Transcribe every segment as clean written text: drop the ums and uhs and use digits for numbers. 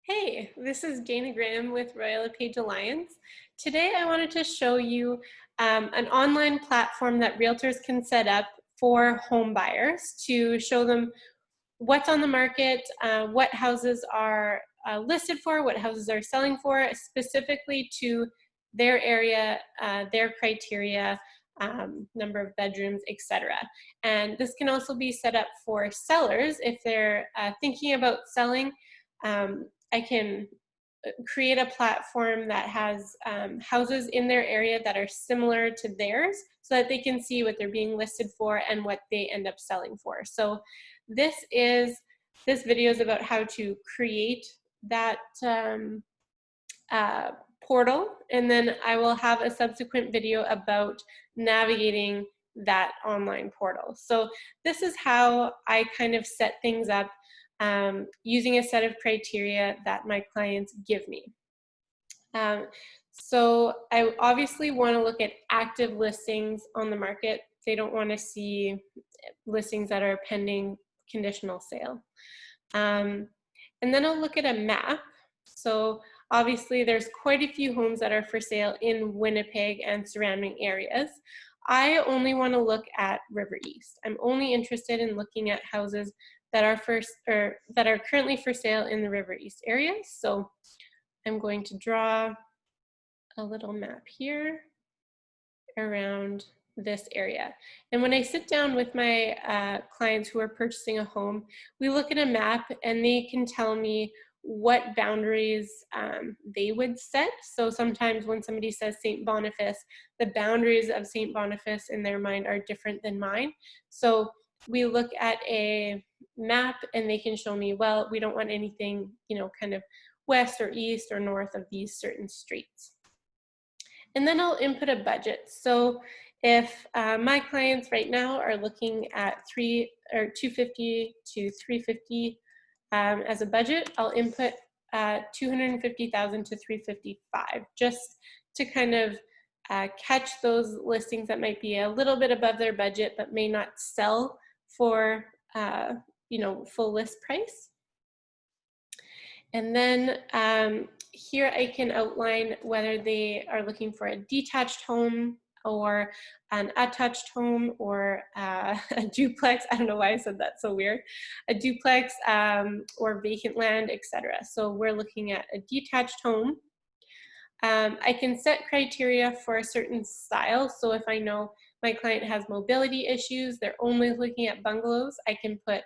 Hey, this is Dana Graham with Royal LePage Alliance. Today I wanted to show you an online platform that realtors can set up for home buyers to show them what's on the market, what houses are listed for, what houses are selling for, specifically to their area, their criteria, number of bedrooms, etc. And this can also be set up for sellers if they're thinking about selling. I can create a platform that has houses in their area that are similar to theirs so that they can see what they're being listed for and what they end up selling for. So this video is about how to create that portal, and then I will have a subsequent video about navigating that online portal. So this is how I kind of set things up using a set of criteria that my clients give me. So I obviously want to look at active listings on the market. They don't want to see listings that are pending conditional sale. And then I'll look at a map. So obviously there's quite a few homes that are for sale in Winnipeg and surrounding areas. I only want to look at River East. I'm only interested in looking at houses that are currently for sale in the River East area. So I'm going to draw a little map here around this area. And when I sit down with my clients who are purchasing a home, we look at a map and they can tell me what boundaries they would set. So sometimes when somebody says St. Boniface, the boundaries of St. Boniface in their mind are different than mine. So we look at a map and they can show me, well, we don't want anything, kind of west or east or north of these certain streets. And then I'll input a budget. So if my clients right now are looking at $250 to $350 as a budget, I'll input $250,000 to $355, just to kind of catch those listings that might be a little bit above their budget but may not sell for full list price. And then here I can outline whether they are looking for a detached home or an attached home or a duplex. I don't know why I said that so weird. A duplex or vacant land, etc. So we're looking at a detached home. I can set criteria for a certain style. So if I know my client has mobility issues, they're only looking at bungalows, I can put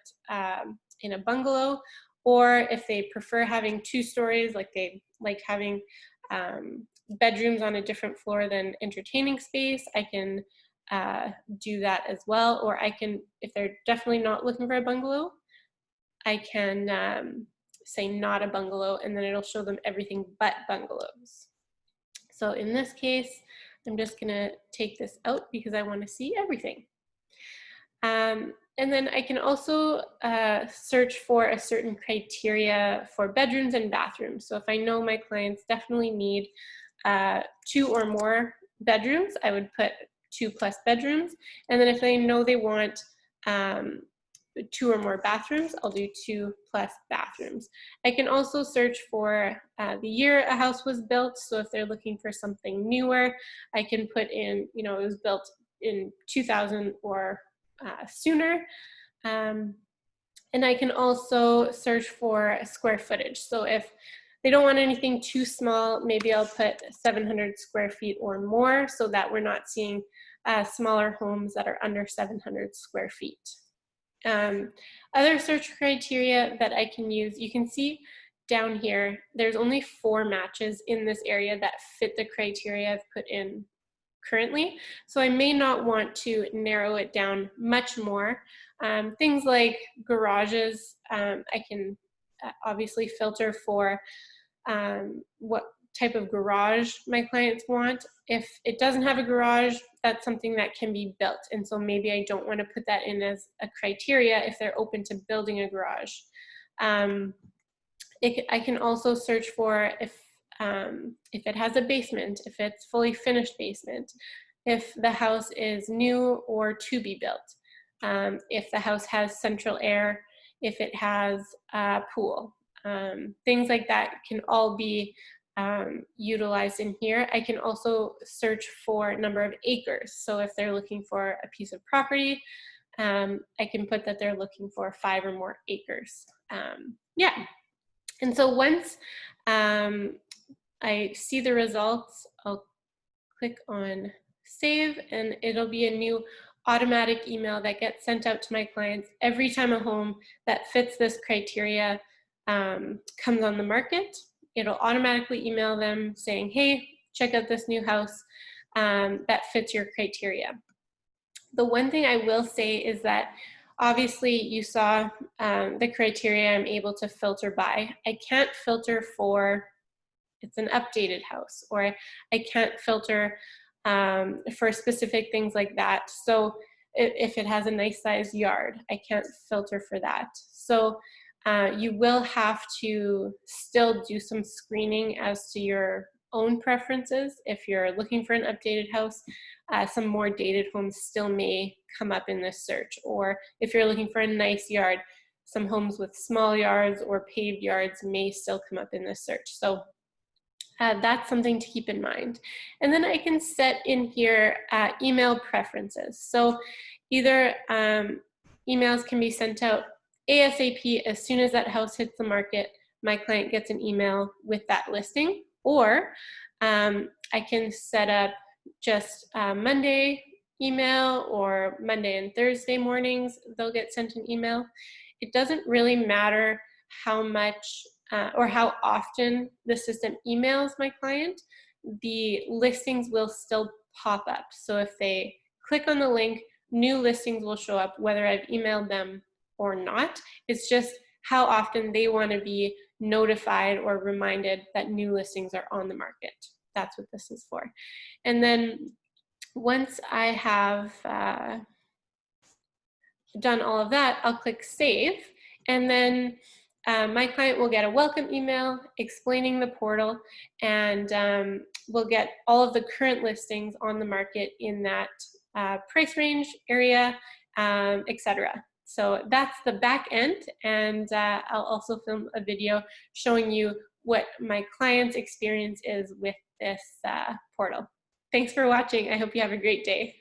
in a bungalow. Or if they prefer having 2 stories, like they like having bedrooms on a different floor than entertaining space, I can do that as well. Or I can, if they're definitely not looking for a bungalow, I can say not a bungalow, and then it'll show them everything but bungalows. So in this case, I'm just gonna take this out because I want to see everything. And then I can also search for a certain criteria for bedrooms and bathrooms. So if I know my clients definitely need 2 or more bedrooms, I would put 2+ bedrooms. And then if I know they want 2 or more bathrooms, I'll do 2+ bathrooms. I can also search for the year a house was built. So if they're looking for something newer, I can put in, it was built in 2000 or sooner. And I can also search for square footage. So if they don't want anything too small, maybe I'll put 700 square feet or more so that we're not seeing smaller homes that are under 700 square feet. Other search criteria that I can use, you can see down here, there's only 4 matches in this area that fit the criteria I've put in currently. So I may not want to narrow it down much more. Things like garages, I can obviously filter for what type of garage my clients want. If it doesn't have a garage, that's something that can be built. And so maybe I don't want to put that in as a criteria if they're open to building a garage. I can also search for if it has a basement, if it's fully finished basement, if the house is new or to be built, if the house has central air, if it has a pool. things like that can all be utilized in here. I can also search for number of acres. So if they're looking for a piece of property, I can put that they're looking for 5 or more acres. Yeah, and so once I see the results, I'll click on save, and it'll be a new automatic email that gets sent out to my clients every time a home that fits this criteria comes on the market. It'll automatically email them saying, hey, check out this new house that fits your criteria. The one thing I will say is that obviously you saw the criteria I'm able to filter by. I can't filter for it's an updated house, or I can't filter for specific things like that. So if it has a nice sized yard, I can't filter for that. So you will have to still do some screening as to your own preferences. If you're looking for an updated house, some more dated homes still may come up in this search. Or if you're looking for a nice yard, some homes with small yards or paved yards may still come up in this search. So that's something to keep in mind. And then I can set in here email preferences. So either emails can be sent out ASAP as soon as that house hits the market, my client gets an email with that listing, or I can set up just Monday email, or Monday and Thursday mornings, they'll get sent an email. It doesn't really matter how much or how often the system emails my client, the listings will still pop up. So if they click on the link, new listings will show up whether I've emailed them or not. It's just how often they want to be notified or reminded that new listings are on the market. That's what this is for. And then once I have done all of that, I'll click save, and then my client will get a welcome email explaining the portal, and we'll get all of the current listings on the market in that price range area, etc. So that's the back end, and I'll also film a video showing you what my client's experience is with this portal. Thanks for watching. I hope you have a great day.